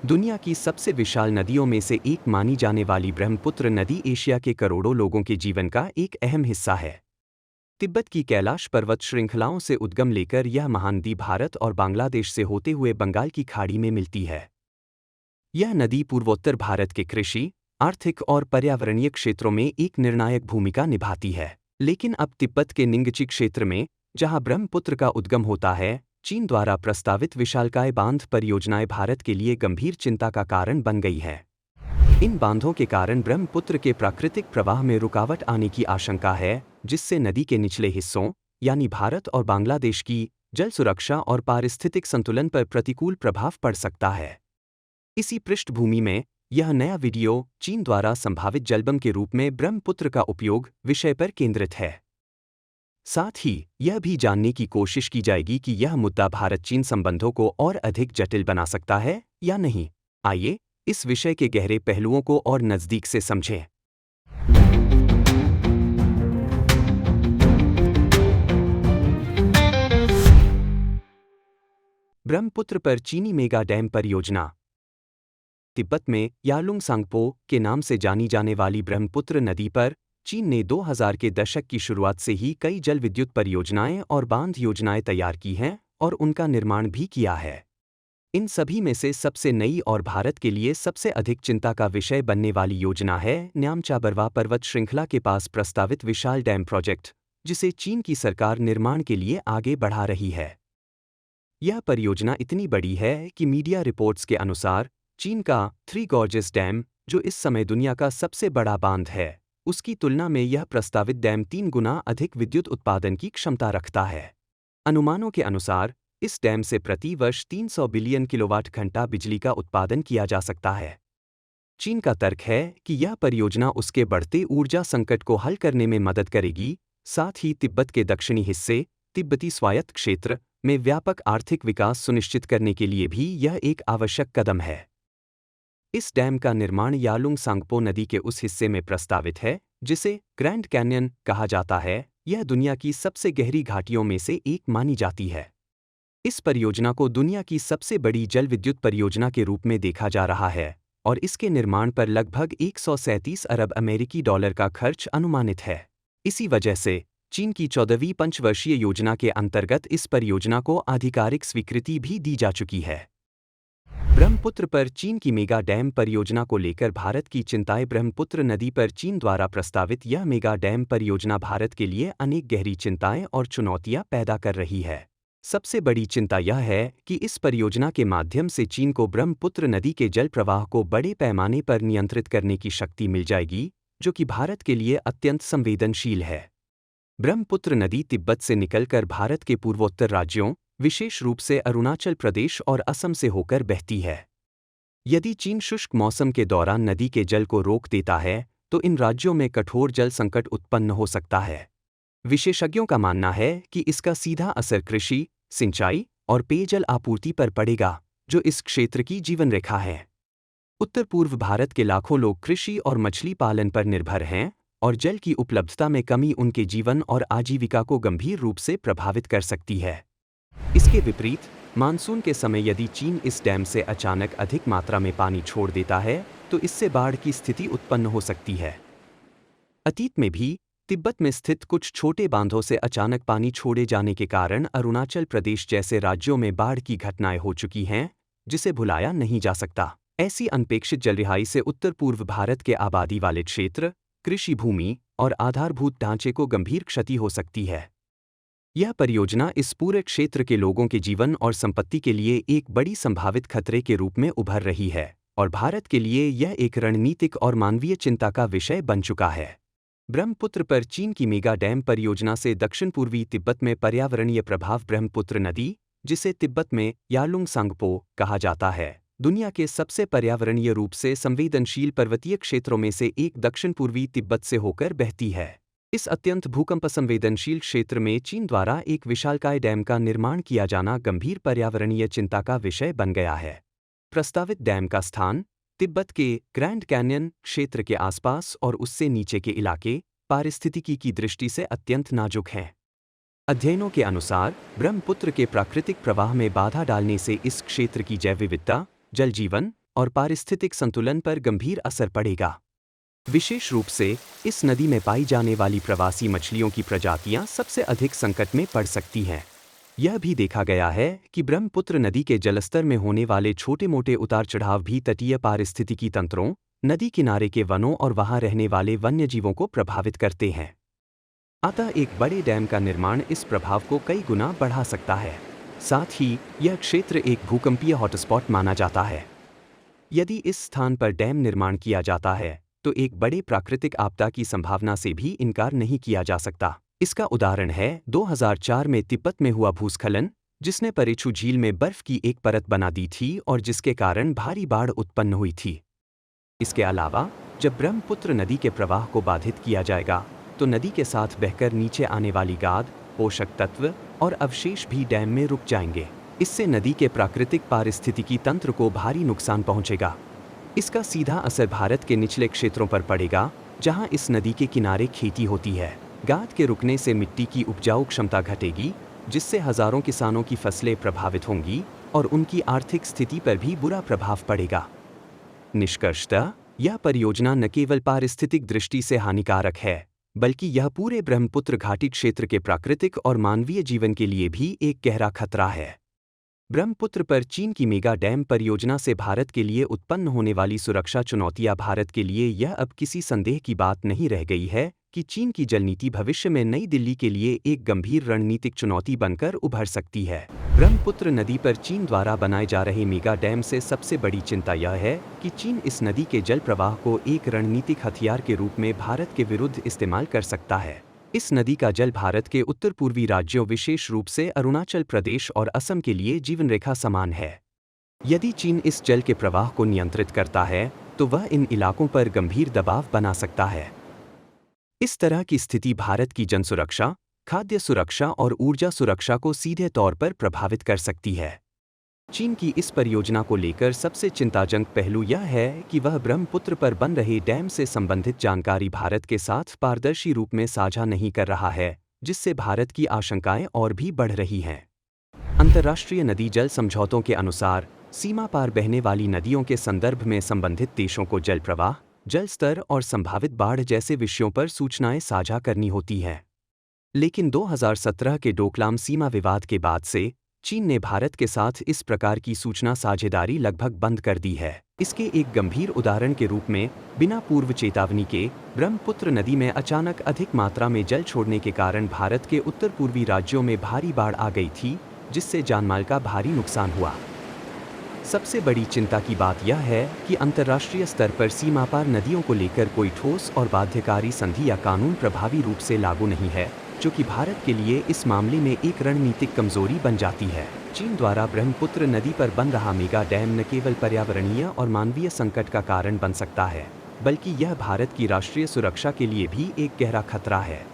दुनिया की सबसे विशाल नदियों में से एक मानी जाने वाली ब्रह्मपुत्र नदी एशिया के करोड़ों लोगों के जीवन का एक अहम हिस्सा है। तिब्बत की कैलाश पर्वत श्रृंखलाओं से उद्गम लेकर यह महानदी भारत और बांग्लादेश से होते हुए बंगाल की खाड़ी में मिलती है। यह नदी पूर्वोत्तर भारत के कृषि, आर्थिक और पर्यावरणीय क्षेत्रों में एक निर्णायक भूमिका निभाती है। लेकिन अब तिब्बत के निंगची क्षेत्र में, जहां ब्रह्मपुत्र का उद्गम होता है, चीन द्वारा प्रस्तावित विशालकाय बांध परियोजनाएं भारत के लिए गंभीर चिंता का कारण बन गई है। इन बांधों के कारण ब्रह्मपुत्र के प्राकृतिक प्रवाह में रुकावट आने की आशंका है, जिससे नदी के निचले हिस्सों, यानी भारत और बांग्लादेश की जल सुरक्षा और पारिस्थितिक संतुलन पर प्रतिकूल प्रभाव पड़ सकता है। इसी पृष्ठभूमि में यह नया वीडियो चीन द्वारा संभावित जलबम के रूप में ब्रह्मपुत्र का उपयोग विषय पर केंद्रित है। साथ ही यह भी जानने की कोशिश की जाएगी कि यह मुद्दा भारत-चीन संबंधों को और अधिक जटिल बना सकता है या नहीं। आइए इस विषय के गहरे पहलुओं को और नज़दीक से समझें। ब्रह्मपुत्र पर चीनी मेगा डैम परियोजना। तिब्बत में यालुंग सांगपो के नाम से जानी जाने वाली ब्रह्मपुत्र नदी पर चीन ने 2000 के दशक की शुरुआत से ही कई जल विद्युत परियोजनाएं और बांध योजनाएं तैयार की हैं और उनका निर्माण भी किया है। इन सभी में से सबसे नई और भारत के लिए सबसे अधिक चिंता का विषय बनने वाली योजना है न्यामचा-बरवा पर्वत श्रृंखला के पास प्रस्तावित विशाल डैम प्रोजेक्ट, जिसे चीन की सरकार निर्माण के लिए आगे बढ़ा रही है। यह परियोजना इतनी बड़ी है कि मीडिया रिपोर्ट्स के अनुसार चीन का थ्री गॉर्जेस डैम, जो इस समय दुनिया का सबसे बड़ा बांध है, उसकी तुलना में यह प्रस्तावित डैम 3 गुना अधिक विद्युत उत्पादन की क्षमता रखता है। अनुमानों के अनुसार इस डैम से प्रति वर्ष 300 बिलियन किलोवाट घंटा बिजली का उत्पादन किया जा सकता है। चीन का तर्क है कि यह परियोजना उसके बढ़ते ऊर्जा संकट को हल करने में मदद करेगी, साथ ही तिब्बत के दक्षिणी हिस्से, तिब्बती स्वायत्त क्षेत्र में व्यापक आर्थिक विकास सुनिश्चित करने के लिए भी यह एक आवश्यक कदम है। इस डैम का निर्माण यालुंग सांगपो नदी के उस हिस्से में प्रस्तावित है जिसे ग्रैंड कैन्यन कहा जाता है। यह दुनिया की सबसे गहरी घाटियों में से एक मानी जाती है। इस परियोजना को दुनिया की सबसे बड़ी जल विद्युत परियोजना के रूप में देखा जा रहा है और इसके निर्माण पर लगभग 137 अरब अमेरिकी डॉलर का खर्च अनुमानित है। इसी वजह से चीन की 14वीं पंचवर्षीय योजना के अंतर्गत इस परियोजना को आधिकारिक स्वीकृति भी दी जा चुकी है। ब्रह्मपुत्र पर चीन की मेगा डैम परियोजना को लेकर भारत की चिंताएं। ब्रह्मपुत्र नदी पर चीन द्वारा प्रस्तावित यह मेगा डैम परियोजना भारत के लिए अनेक गहरी चिंताएं और चुनौतियां पैदा कर रही है। सबसे बड़ी चिंता यह है कि इस परियोजना के माध्यम से चीन को ब्रह्मपुत्र नदी के जल प्रवाह को बड़े पैमाने पर नियंत्रित करने की शक्ति मिल जाएगी, जो कि भारत के लिए अत्यंत संवेदनशील है। ब्रह्मपुत्र नदी तिब्बत से निकलकर भारत के पूर्वोत्तर राज्यों, विशेष रूप से अरुणाचल प्रदेश और असम से होकर बहती है। यदि चीन शुष्क मौसम के दौरान नदी के जल को रोक देता है, तो इन राज्यों में कठोर जल संकट उत्पन्न हो सकता है। विशेषज्ञों का मानना है कि इसका सीधा असर कृषि, सिंचाई और पेयजल आपूर्ति पर पड़ेगा, जो इस क्षेत्र की जीवन रेखा है। उत्तर पूर्व भारत के लाखों लोग कृषि और मछली पालन पर निर्भर हैं और जल की उपलब्धता में कमी उनके जीवन और आजीविका को गंभीर रूप से प्रभावित कर सकती है। इसके विपरीत, मानसून के समय यदि चीन इस डैम से अचानक अधिक मात्रा में पानी छोड़ देता है, तो इससे बाढ़ की स्थिति उत्पन्न हो सकती है। अतीत में भी तिब्बत में स्थित कुछ छोटे बांधों से अचानक पानी छोड़े जाने के कारण अरुणाचल प्रदेश जैसे राज्यों में बाढ़ की घटनाएं हो चुकी हैं, जिसे भुलाया नहीं जा सकता। ऐसी अनपेक्षित जलरिहाई से उत्तर पूर्व भारत के आबादी वाले क्षेत्र, कृषि भूमि और आधारभूत ढांचे को गंभीर क्षति हो सकती है। यह परियोजना इस पूरे क्षेत्र के लोगों के जीवन और संपत्ति के लिए एक बड़ी संभावित खतरे के रूप में उभर रही है और भारत के लिए यह एक रणनीतिक और मानवीय चिंता का विषय बन चुका है। ब्रह्मपुत्र पर चीन की मेगा डैम परियोजना से दक्षिण पूर्वी तिब्बत में पर्यावरणीय प्रभाव। ब्रह्मपुत्र नदी, जिसे तिब्बत में यालुंग सांगपो कहा जाता है, दुनिया के सबसे पर्यावरणीय रूप से संवेदनशील पर्वतीय क्षेत्रों में से एक दक्षिण पूर्वी तिब्बत से होकर बहती है। इस अत्यंत भूकंप संवेदनशील क्षेत्र में चीन द्वारा एक विशालकाय डैम का निर्माण किया जाना गंभीर पर्यावरणीय चिंता का विषय बन गया है। प्रस्तावित डैम का स्थान तिब्बत के ग्रैंड कैन्यन क्षेत्र के आसपास और उससे नीचे के इलाके पारिस्थितिकी की दृष्टि से अत्यंत नाजुक हैं। अध्ययनों के अनुसार ब्रह्मपुत्र के प्राकृतिक प्रवाह में बाधा डालने से इस क्षेत्र की जैव विविधता, जल जीवन और पारिस्थितिक संतुलन पर गंभीर असर पड़ेगा। विशेष रूप से इस नदी में पाई जाने वाली प्रवासी मछलियों की प्रजातियां सबसे अधिक संकट में पड़ सकती हैं। यह भी देखा गया है कि ब्रह्मपुत्र नदी के जलस्तर में होने वाले छोटे-मोटे उतार-चढ़ाव भी तटीय पारिस्थितिकी तंत्रों, नदी किनारे के वनों और वहां रहने वाले वन्यजीवों को प्रभावित करते हैं। अतः एक बड़े डैम का निर्माण इस प्रभाव को कई गुना बढ़ा सकता है। साथ ही यह क्षेत्र एक भूकंपीय हॉटस्पॉट माना जाता है। यदि इस स्थान पर डैम निर्माण किया जाता है तो एक बड़े प्राकृतिक आपदा की संभावना से भी इनकार नहीं किया जा सकता। इसका उदाहरण है 2004 में तिब्बत में हुआ भूस्खलन, जिसने परेछु झील में बर्फ की एक परत बना दी थी और जिसके कारण भारी बाढ़ उत्पन्न हुई थी। इसके अलावा जब ब्रह्मपुत्र नदी के प्रवाह को बाधित किया जाएगा तो नदी के साथ बहकर नीचे आने वाली गाद, पोषक तत्व और अवशेष भी डैम में रुक जाएंगे। इससे नदी के प्राकृतिक पारिस्थितिकी तंत्र को भारी नुकसान पहुंचेगा। इसका सीधा असर भारत के निचले क्षेत्रों पर पड़ेगा, जहां इस नदी के किनारे खेती होती है। गाद के रुकने से मिट्टी की उपजाऊ क्षमता घटेगी, जिससे हजारों किसानों की फसलें प्रभावित होंगी और उनकी आर्थिक स्थिति पर भी बुरा प्रभाव पड़ेगा। निष्कर्षतः यह परियोजना न केवल पारिस्थितिक दृष्टि से हानिकारक है, बल्कि यह पूरे ब्रह्मपुत्र घाटी क्षेत्र के प्राकृतिक और मानवीय जीवन के लिए भी एक गहरा खतरा है। ब्रह्मपुत्र पर चीन की मेगा डैम परियोजना से भारत के लिए उत्पन्न होने वाली सुरक्षा चुनौतियां भारत के लिए यह अब किसी संदेह की बात नहीं रह गई है कि चीन की जल नीति भविष्य में नई दिल्ली के लिए एक गंभीर रणनीतिक चुनौती बनकर उभर सकती है। ब्रह्मपुत्र नदी पर चीन द्वारा बनाए जा रहे मेगा डैम से सबसे बड़ी चिंता यह है कि चीन इस नदी के जल प्रवाह को एक रणनीतिक हथियार के रूप में भारत के विरुद्ध इस्तेमाल कर सकता है। इस नदी का जल भारत के उत्तर पूर्वी राज्यों विशेष रूप से अरुणाचल प्रदेश और असम के लिए जीवन रेखा समान है। यदि चीन इस जल के प्रवाह को नियंत्रित करता है तो वह इन इलाकों पर गंभीर दबाव बना सकता है। इस तरह की स्थिति भारत की जन सुरक्षा, खाद्य सुरक्षा और ऊर्जा सुरक्षा को सीधे तौर पर प्रभावित कर सकती है। चीन की इस परियोजना को लेकर सबसे चिंताजनक पहलू यह है कि वह ब्रह्मपुत्र पर बन रहे डैम से संबंधित जानकारी भारत के साथ पारदर्शी रूप में साझा नहीं कर रहा है, जिससे भारत की आशंकाएं और भी बढ़ रही हैं। अंतर्राष्ट्रीय नदी जल समझौतों के अनुसार सीमा पार बहने वाली नदियों के संदर्भ में संबंधित देशों को जल प्रवाह, जल स्तर और संभावित बाढ़ जैसे विषयों पर सूचनाएं साझा करनी होती हैं। लेकिन 2017 के डोकलाम सीमा विवाद के बाद से चीन ने भारत के साथ इस प्रकार की सूचना साझेदारी लगभग बंद कर दी है। इसके एक गंभीर उदाहरण के रूप में बिना पूर्व चेतावनी के ब्रह्मपुत्र नदी में अचानक अधिक मात्रा में जल छोड़ने के कारण भारत के उत्तर पूर्वी राज्यों में भारी बाढ़ आ गई थी, जिससे जानमाल का भारी नुकसान हुआ। सबसे बड़ी चिंता की बात यह है कि अंतर्राष्ट्रीय स्तर पर सीमा पार नदियों को लेकर कोई ठोस और बाध्यकारी संधि या कानून प्रभावी रूप से लागू नहीं है, जो कि भारत के लिए इस मामले में एक रणनीतिक कमजोरी बन जाती है। चीन द्वारा ब्रह्मपुत्र नदी पर बन रहा मेगा डैम न केवल पर्यावरणीय और मानवीय संकट का कारण बन सकता है, बल्कि यह भारत की राष्ट्रीय सुरक्षा के लिए भी एक गहरा खतरा है।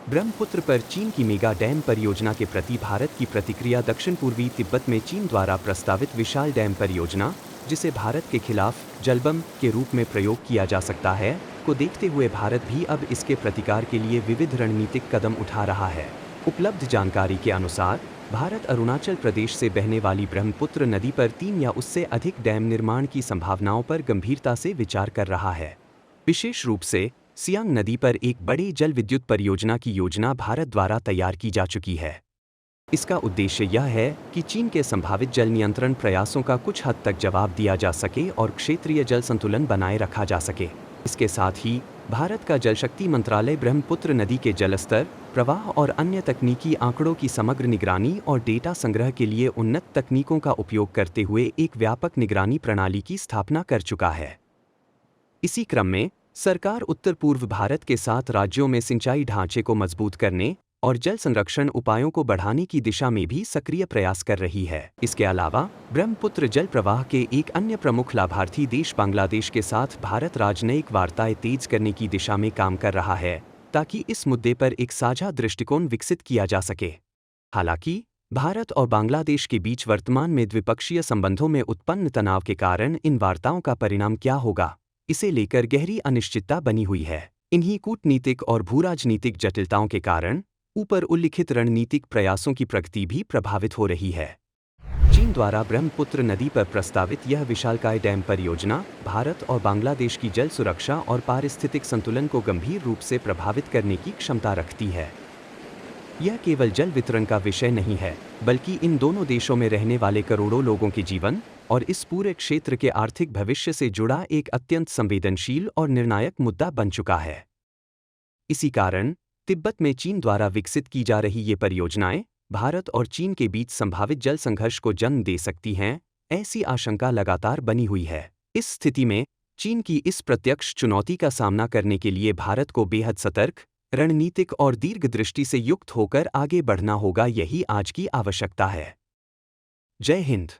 ब्रह्मपुत्र पर चीन की मेगा डैम परियोजना के प्रति भारत की प्रतिक्रिया दक्षिण पूर्वी तिब्बत में चीन द्वारा प्रस्तावित विशाल डैम परियोजना, जिसे भारत के खिलाफ जलबम के रूप में प्रयोग किया जा सकता है, को देखते हुए भारत भी अब इसके प्रतिकार के लिए विविध रणनीतिक कदम उठा रहा है। उपलब्ध जानकारी के अनुसार भारत अरुणाचल प्रदेश से बहने वाली ब्रह्मपुत्र नदी पर 3 या उससे अधिक डैम निर्माण की संभावनाओं पर गंभीरता से विचार कर रहा है। विशेष रूप से सियांग नदी पर एक बड़ी जल विद्युत परियोजना की योजना भारत द्वारा तैयार की जा चुकी है। इसका उद्देश्य यह है कि चीन के संभावित जल नियंत्रण प्रयासों का कुछ हद तक जवाब दिया जा सके और क्षेत्रीय जल संतुलन बनाए रखा जा सके। इसके साथ ही भारत का जल शक्ति मंत्रालय ब्रह्मपुत्र नदी के जलस्तर, प्रवाह और अन्य तकनीकी आंकड़ों की समग्र निगरानी और डेटा संग्रह के लिए उन्नत तकनीकों का उपयोग करते हुए एक व्यापक निगरानी प्रणाली की स्थापना कर चुका है। इसी क्रम में सरकार उत्तर पूर्व भारत के 7 राज्यों में सिंचाई ढांचे को मजबूत करने और जल संरक्षण उपायों को बढ़ाने की दिशा में भी सक्रिय प्रयास कर रही है। इसके अलावा ब्रह्मपुत्र जल प्रवाह के एक अन्य प्रमुख लाभार्थी देश बांग्लादेश के साथ भारत राजनयिक वार्ताएं तेज करने की दिशा में काम कर रहा है, ताकि इस मुद्दे पर एक साझा दृष्टिकोण विकसित किया जा सके। हालांकि भारत और बांग्लादेश के बीच वर्तमान में द्विपक्षीय संबंधों में उत्पन्न तनाव के कारण इन वार्ताओं का परिणाम क्या होगा, इसे लेकर गहरी अनिश्चितता बनी हुई है। इन्हीं कूटनीतिक और भूराजनीतिक जटिलताओं के कारण ऊपर उल्लिखित रणनीतिक प्रयासों की प्रगति भी प्रभावित हो रही है। चीन चीन द्वारा ब्रह्मपुत्र नदी पर प्रस्तावित यह विशालकाय डैम परियोजना भारत और बांग्लादेश की जल सुरक्षा और पारिस्थितिक संतुलन को गंभीर रूप से प्रभावित करने की क्षमता रखती है। यह केवल जल वितरण का विषय नहीं है, बल्कि इन दोनों देशों में रहने वाले करोड़ों लोगों के जीवन और इस पूरे क्षेत्र के आर्थिक भविष्य से जुड़ा एक अत्यंत संवेदनशील और निर्णायक मुद्दा बन चुका है। इसी कारण तिब्बत में चीन द्वारा विकसित की जा रही ये परियोजनाएं भारत और चीन के बीच संभावित जल संघर्ष को जन्म दे सकती हैं, ऐसी आशंका लगातार बनी हुई है। इस स्थिति में चीन की इस प्रत्यक्ष चुनौती का सामना करने के लिए भारत को बेहद सतर्क, रणनीतिक और दीर्घदृष्टि से युक्त होकर आगे बढ़ना होगा। यही आज की आवश्यकता है। जय हिंद।